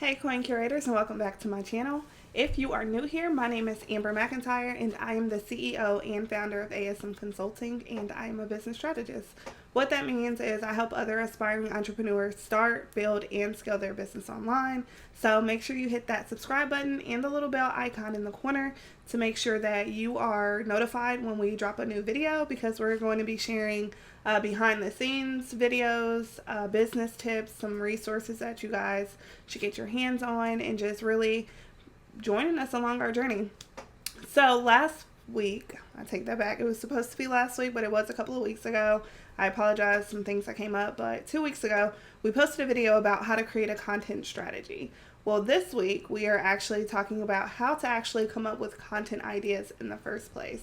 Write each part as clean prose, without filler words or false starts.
Hey coin curators, and welcome back to my channel. If you are new here, my name is Amber McIntyre and I am the CEO and founder of ASM Consulting, and I am a business strategist. What that means is I help other aspiring entrepreneurs start, build, and scale their business online. So make sure you hit that subscribe button and the little bell icon in the corner to make sure that you are notified when we drop a new video, because we're going to be sharing behind the scenes videos, business tips, some resources that you guys should get your hands on, and just really joining us along our journey. So last week, I take that back, it was supposed to be last week, but it was a couple of weeks ago. I apologize, some things that came up, but 2 weeks ago, we posted a video about how to create a content strategy. Well, this week, we are actually talking about how to actually come up with content ideas in the first place.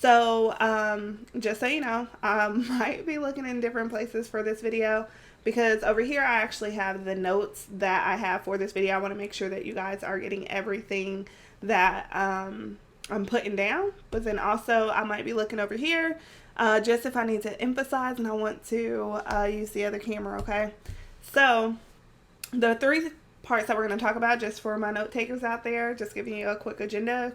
So, just so you know, I might be looking in different places for this video, because over here I actually have the notes that I have for this video. I want to make sure that you guys are getting everything that I'm putting down, but then also I might be looking over here just if I need to emphasize and I want to use the other camera, okay? So, the three parts that we're going to talk about, just for my note takers out there, just giving you a quick agenda.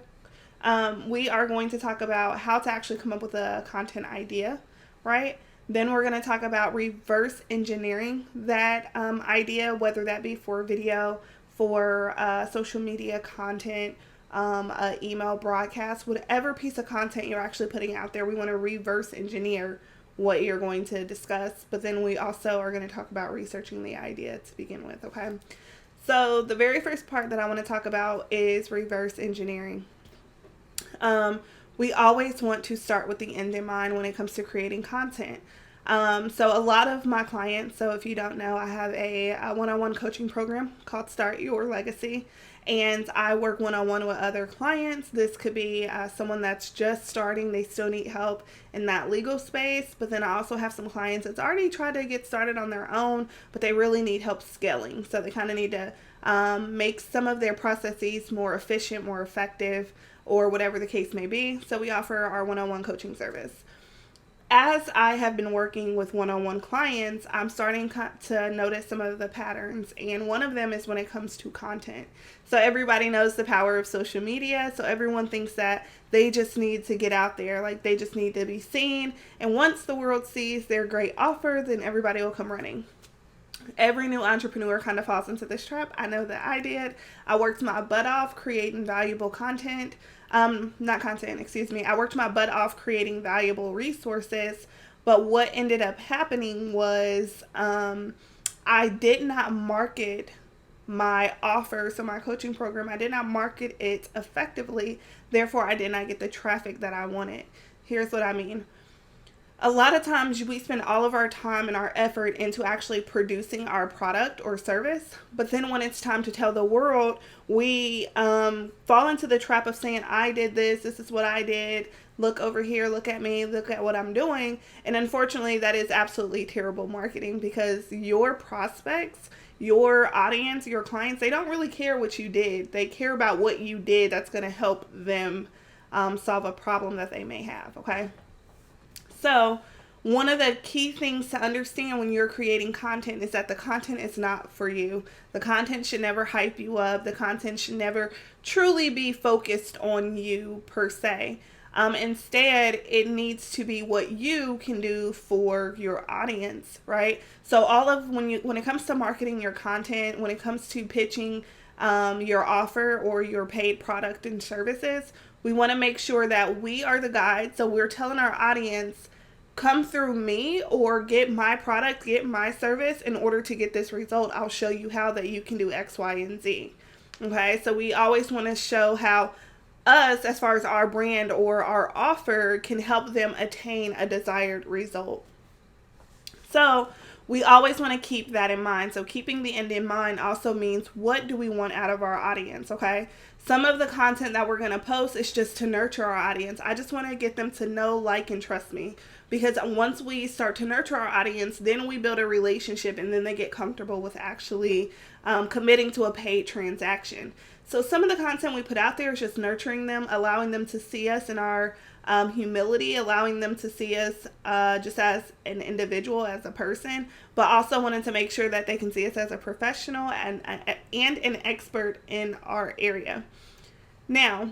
We are going to talk about how to actually come up with a content idea, right? Then we're going to talk about reverse engineering that idea, whether that be for video, for social media content, email broadcast, whatever piece of content you're actually putting out there. We want to reverse engineer what you're going to discuss, but then we also are going to talk about researching the idea to begin with, okay? So the very first part that I want to talk about is reverse engineering. We always want to start with the end in mind when it comes to creating content. So a lot of my clients, so if you don't know, I have a one-on-one coaching program called Start Your Legacy, and I work one-on-one with other clients. This could be someone that's just starting, they still need help in that legal space, but then I also have some clients that's already tried to get started on their own, but they really need help scaling. So they kind of need to make some of their processes more efficient, more effective, or whatever the case may be. So we offer our one-on-one coaching service. As I have been working with one-on-one clients, I'm starting to notice some of the patterns, and one of them is when it comes to content. So everybody knows the power of social media, so everyone thinks that they just need to get out there, like they just need to be seen, and once the world sees their great offer, then everybody will come running. Every new entrepreneur kind of falls into this trap. I know that I did. I worked my butt off creating valuable content. I worked my butt off creating valuable resources. But what ended up happening was I did not market my offer. So my coaching program, I did not market it effectively. Therefore, I did not get the traffic that I wanted. Here's what I mean. A lot of times we spend all of our time and our effort into actually producing our product or service, but then when it's time to tell the world, we fall into the trap of saying, I did this is what I did, look over here, look at me, look at what I'm doing. And unfortunately, that is absolutely terrible marketing, because your prospects, your audience, your clients, they don't really care what you did. They care about what you did that's going to help them solve a problem that they may have, okay? So one of the key things to understand when you're creating content is that the content is not for you. The content should never hype you up. The content should never truly be focused on you per se. Instead, it needs to be what you can do for your audience, right? So when it comes to marketing your content, when it comes to pitching your offer or your paid product and services, we want to make sure that we are the guide. So we're telling our audience, come through me or get my product, get my service in order to get this result. I'll show you how that you can do X, Y, and Z. Okay, so we always want to show how us, as far as our brand or our offer, can help them attain a desired result. So we always want to keep that in mind. So keeping the end in mind also means, what do we want out of our audience, okay? Some of the content that we're going to post is just to nurture our audience. I just want to get them to know, like, and trust me. Because once we start to nurture our audience, then we build a relationship, and then they get comfortable with actually committing to a paid transaction. So some of the content we put out there is just nurturing them, allowing them to see us in our humility, allowing them to see us just as an individual, as a person, but also wanted to make sure that they can see us as a professional and an expert in our area. Now,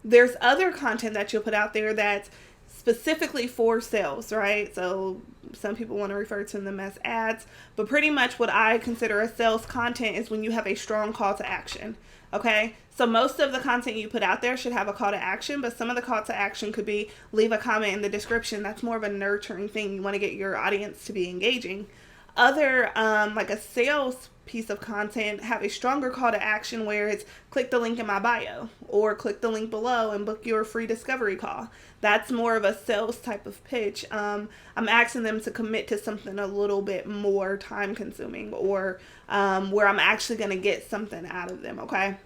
there's other content that you'll put out there that's specifically for sales, right? So some people want to refer to them as ads, but pretty much what I consider a sales content is when you have a strong call to action. Okay, so most of the content you put out there should have a call to action, but some of the call to action could be leave a comment in the description. That's more of a nurturing thing. You want to get your audience to be engaging. Other, like a sales piece of content, have a stronger call to action where it's click the link in my bio or click the link below and book your free discovery call. That's more of a sales type of pitch. I'm asking them to commit to something a little bit more time consuming, or where I'm actually going to get something out of them. Okay.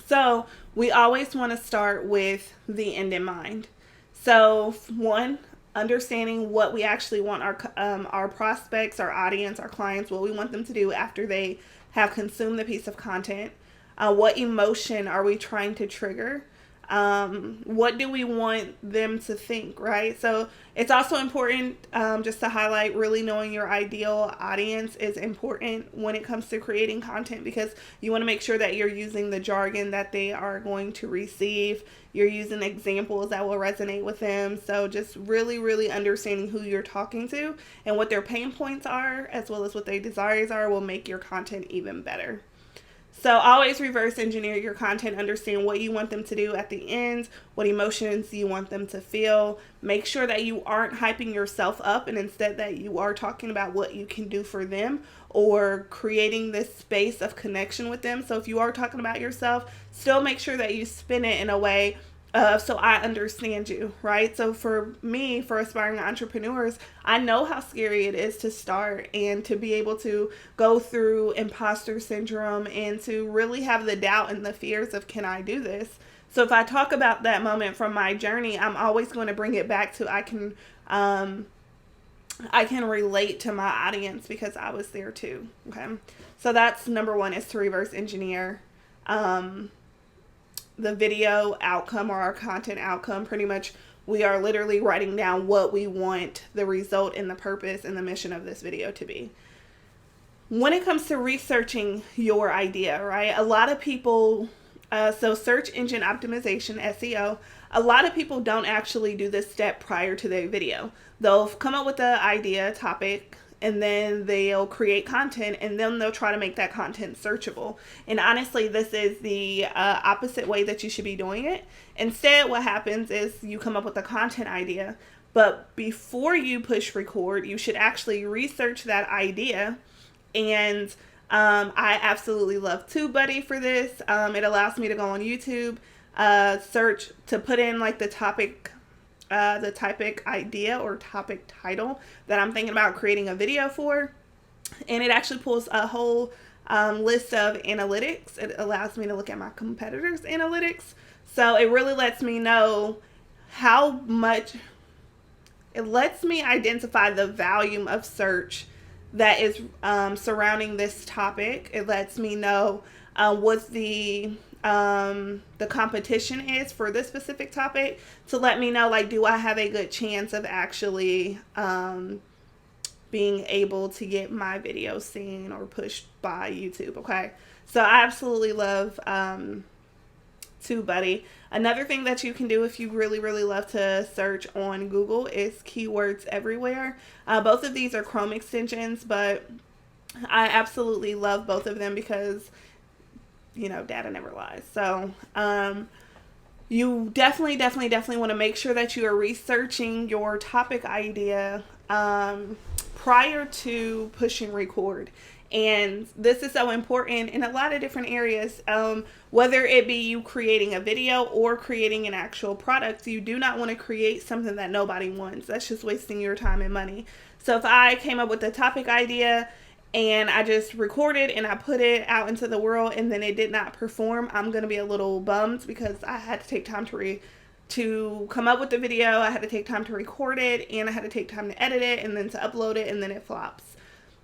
So we always want to start with the end in mind. So one, understanding what we actually want our prospects, our audience, our clients, what we want them to do after they have consumed the piece of content. What emotion are we trying to trigger? What do we want them to think, right? So it's also important, just to highlight, really knowing your ideal audience is important when it comes to creating content, because you want to make sure that you're using the jargon that they are going to receive. You're using examples that will resonate with them. So just really, really understanding who you're talking to and what their pain points are, as well as what their desires are, will make your content even better. So always reverse engineer your content, understand what you want them to do at the end, what emotions you want them to feel. Make sure that you aren't hyping yourself up, and instead that you are talking about what you can do for them or creating this space of connection with them. So if you are talking about yourself, still make sure that you spin it in a way so I understand you, right? So for me, for aspiring entrepreneurs, I know how scary it is to start and to be able to go through imposter syndrome and to really have the doubt and the fears of, can I do this? So if I talk about that moment from my journey, I'm always going to bring it back to I can relate to my audience because I was there too. Okay. So that's number one, is to reverse engineer the video outcome or our content outcome. Pretty much we are literally writing down what we want the result and the purpose and the mission of this video to be. When it comes to researching your idea, right? A lot of people, so search engine optimization, SEO, a lot of people don't actually do this step prior to their video. They'll come up with the idea, topic, and then they'll create content, and then they'll try to make that content searchable. And honestly, this is the opposite way that you should be doing it. Instead, what happens is you come up with a content idea, but before you push record, you should actually research that idea. And I absolutely love TubeBuddy for this. It allows me to go on YouTube, search to put in like the topic idea or topic title that I'm thinking about creating a video for, and it actually pulls a whole list of analytics. It allows me to look at my competitors' analytics, so it really lets me know how much, it lets me identify the volume of search that is surrounding this topic. It lets me know what the competition is for this specific topic, to let me know, like, do I have a good chance of actually being able to get my video seen or pushed by YouTube. Okay, so I absolutely love TubeBuddy. Another thing that you can do if you really, really love to search on Google is Keywords Everywhere. Both of these are Chrome extensions, but I absolutely love both of them because, you know, data never lies. So you definitely want to make sure that you are researching your topic idea prior to pushing record. And this is so important in a lot of different areas, whether it be you creating a video or creating an actual product. You do not want to create something that nobody wants. That's just wasting your time and money. So if I came up with a topic idea and I just recorded and I put it out into the world and then it did not perform, I'm going to be a little bummed because I had to take time to come up with the video. I had to take time to record it, and I had to take time to edit it and then to upload it, and then it flops.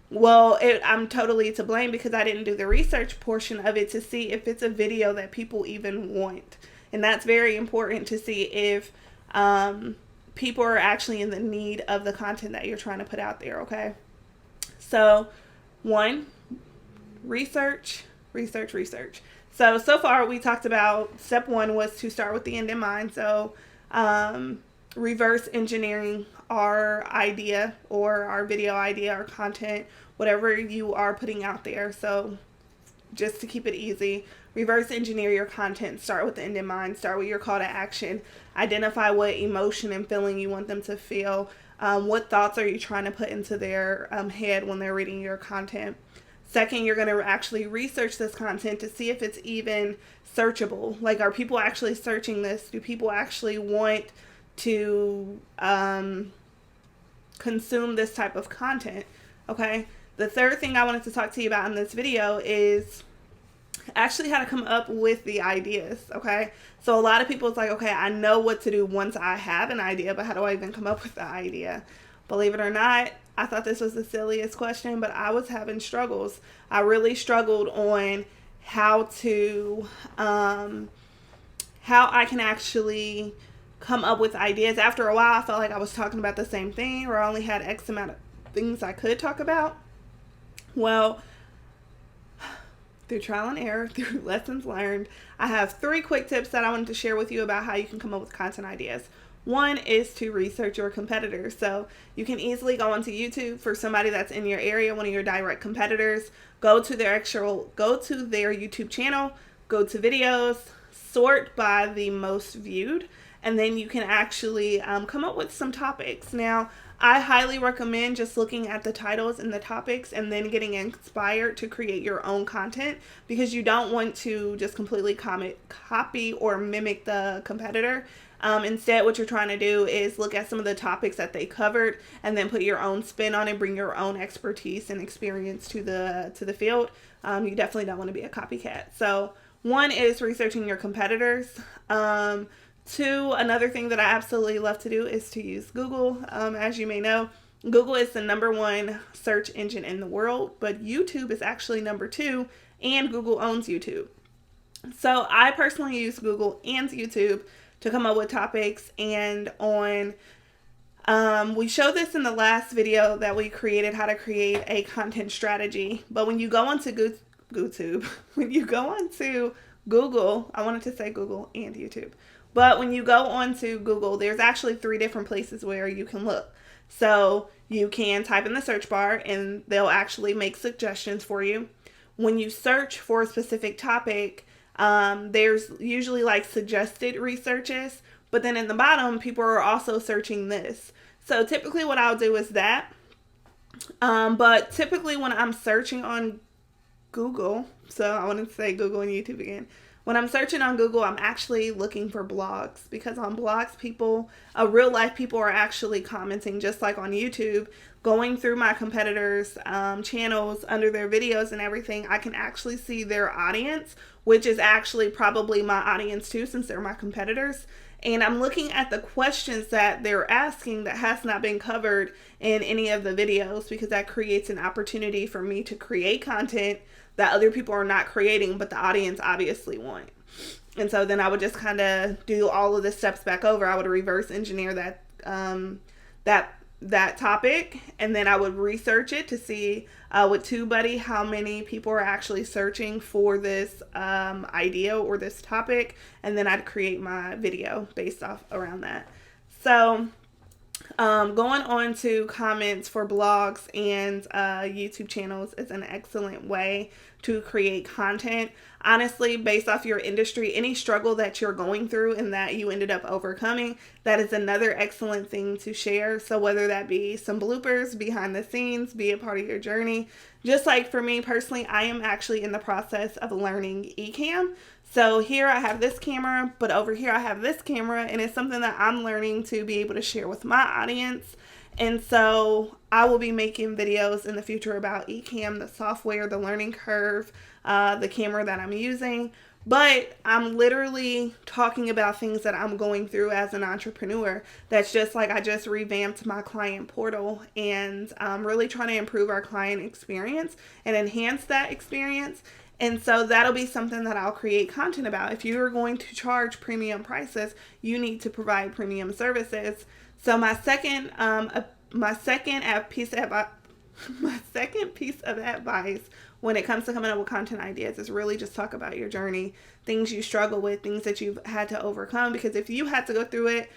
Well, I'm totally to blame because I didn't do the research portion of it to see if it's a video that people even want. And that's very important to see if people are actually in the need of the content that you're trying to put out there, okay? So, one, research, research, research. So far we talked about step one was to start with the end in mind. So, reverse engineering our idea or our video idea or content, whatever you are putting out there. So, just to keep it easy, reverse engineer your content. Start with the end in mind. Start with your call to action. Identify what emotion and feeling you want them to feel. What thoughts are you trying to put into their head when they're reading your content? Second, you're going to actually research this content to see if it's even searchable. Like, are people actually searching this? Do people actually want to consume this type of content? Okay. The third thing I wanted to talk to you about in this video is actually how to come up with the ideas, okay? So a lot of people, it's like, okay, I know what to do once I have an idea, but how do I even come up with the idea? Believe it or not, I thought this was the silliest question, but I was having struggles. I really struggled on how I can actually come up with ideas. After a while, I felt like I was talking about the same thing, or I only had X amount of things I could talk about. Well, through trial and error, through lessons learned, I have 3 quick tips that I wanted to share with you about how you can come up with content ideas. One is to research your competitors. So you can easily go onto YouTube for somebody that's in your area, one of your direct competitors, go to their YouTube channel, go to videos, sort by the most viewed, and then you can actually come up with some topics. Now, I highly recommend just looking at the titles and the topics and then getting inspired to create your own content, because you don't want to just completely copy or mimic the competitor. Instead, what you're trying to do is look at some of the topics that they covered and then put your own spin on it, bring your own expertise and experience to the field. You definitely don't want to be a copycat. So one is researching your competitors. Two, another thing that I absolutely love to do is to use Google. As you may know, Google is the #1 search engine in the world, but YouTube is actually #2, and Google owns YouTube. So I personally use Google and YouTube to come up with topics, and we showed this in the last video that we created, how to create a content strategy. But when you go onto YouTube, when you go onto Google, I wanted to say Google and YouTube. But when you go onto Google, there's actually 3 different places where you can look. So you can type in the search bar and they'll actually make suggestions for you. When you search for a specific topic, there's usually like suggested researches, but then in the bottom, people are also searching this. So typically what I'll do is that. But typically when I'm searching on Google, so I want to say Google and YouTube again. When I'm searching on Google, I'm actually looking for blogs, because on blogs, real life people are actually commenting, just like on YouTube. Going through my competitors' channels under their videos and everything, I can actually see their audience, which is actually probably my audience too, since they're my competitors. And I'm looking at the questions that they're asking that has not been covered in any of the videos, because that creates an opportunity for me to create content that other people are not creating, but the audience obviously want. And so then I would just kind of do all of the steps back over. I would reverse engineer that topic, and then I would research it to see with TubeBuddy how many people are actually searching for this idea or this topic, and then I'd create my video based off around that. So going on to comments for blogs and YouTube channels is an excellent way to create content. Honestly, based off your industry, any struggle that you're going through and that you ended up overcoming, that is another excellent thing to share. So whether that be some bloopers behind the scenes, be a part of your journey. Just like for me personally, I am actually in the process of learning Ecamm. So here I have this camera, but over here I have this camera, and it's something that I'm learning to be able to share with my audience. And so I will be making videos in the future about Ecamm, the software, the learning curve, the camera that I'm using. But I'm literally talking about things that I'm going through as an entrepreneur. That's just like I just revamped my client portal, and I'm really trying to improve our client experience and enhance that experience. And so that'll be something that I'll create content about. If you're going to charge premium prices, you need to provide premium services. So my second piece of advice when it comes to coming up with content ideas is really just talk about your journey, things you struggle with, things that you've had to overcome. Because if you had to go through it,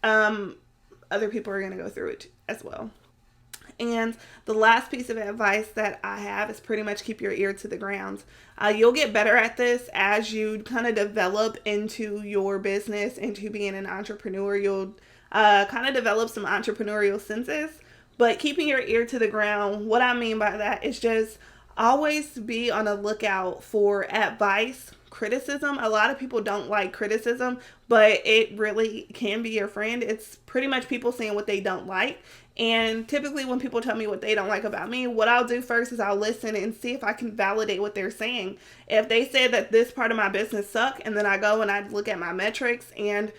other people are going to go through it as well. And the last piece of advice that I have is pretty much keep your ear to the ground. You'll get better at this as you kind of develop into your business, into being an entrepreneur. You'll kind of develop some entrepreneurial senses. But keeping your ear to the ground, what I mean by that is just always be on the lookout for advice, criticism. A lot of people don't like criticism, but it really can be your friend. It's pretty much people saying what they don't like. And typically when people tell me what they don't like about me, what I'll do first is I'll listen and see if I can validate what they're saying. If they say that this part of my business sucks, and then I go and I look at my metrics and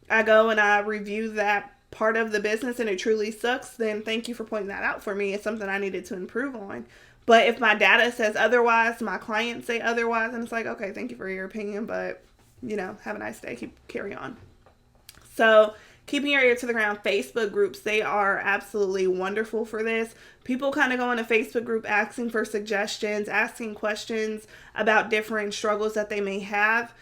I go and I review that part of the business and it truly sucks, then thank you for pointing that out for me. It's something I needed to improve on. But if my data says otherwise, my clients say otherwise, and it's like, okay, thank you for your opinion, but, have a nice day. Carry on. So keeping your ear to the ground, Facebook groups, they are absolutely wonderful for this. People kind of go in a Facebook group asking for suggestions, asking questions about different struggles that they may have.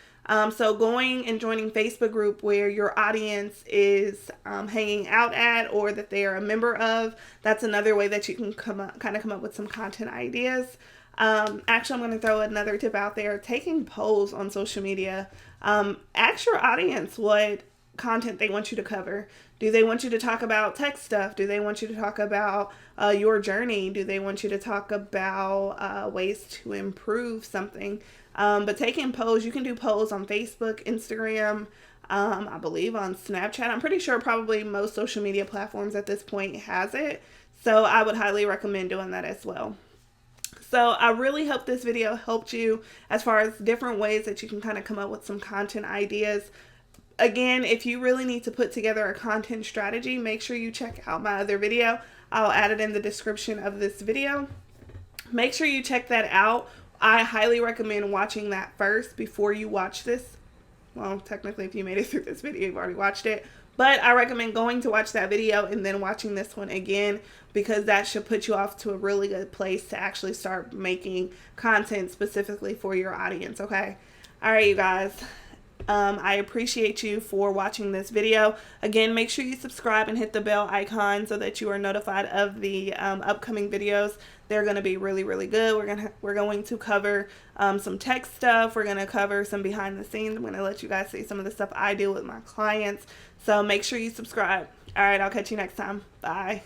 So going and joining Facebook group where your audience is hanging out at, or that they are a member of, that's another way that you can come up with some content ideas. Actually, I'm going to throw another tip out there. Taking polls on social media. Ask your audience what content they want you to cover. Do they want you to talk about tech stuff? Do they want you to talk about your journey? Do they want you to talk about ways to improve something? But taking polls, you can do polls on Facebook, Instagram, I believe on Snapchat. I'm pretty sure probably most social media platforms at this point has it. So I would highly recommend doing that as well. So I really hope this video helped you as far as different ways that you can kind of come up with some content ideas. Again, if you really need to put together a content strategy, make sure you check out my other video. I'll add it in the description of this video. Make sure you check that out. I highly recommend watching that first before you watch this. Well, technically, if you made it through this video, you've already watched it. But I recommend going to watch that video and then watching this one again, because that should put you off to a really good place to actually start making content specifically for your audience, okay? All right, you guys. I appreciate you for watching this video. Again, make sure you subscribe and hit the bell icon so that you are notified of the upcoming videos. They're going to be really, really good. We're going to cover some tech stuff. We're going to cover some behind the scenes. I'm going to let you guys see some of the stuff I do with my clients. So make sure you subscribe. All right, I'll catch you next time. Bye.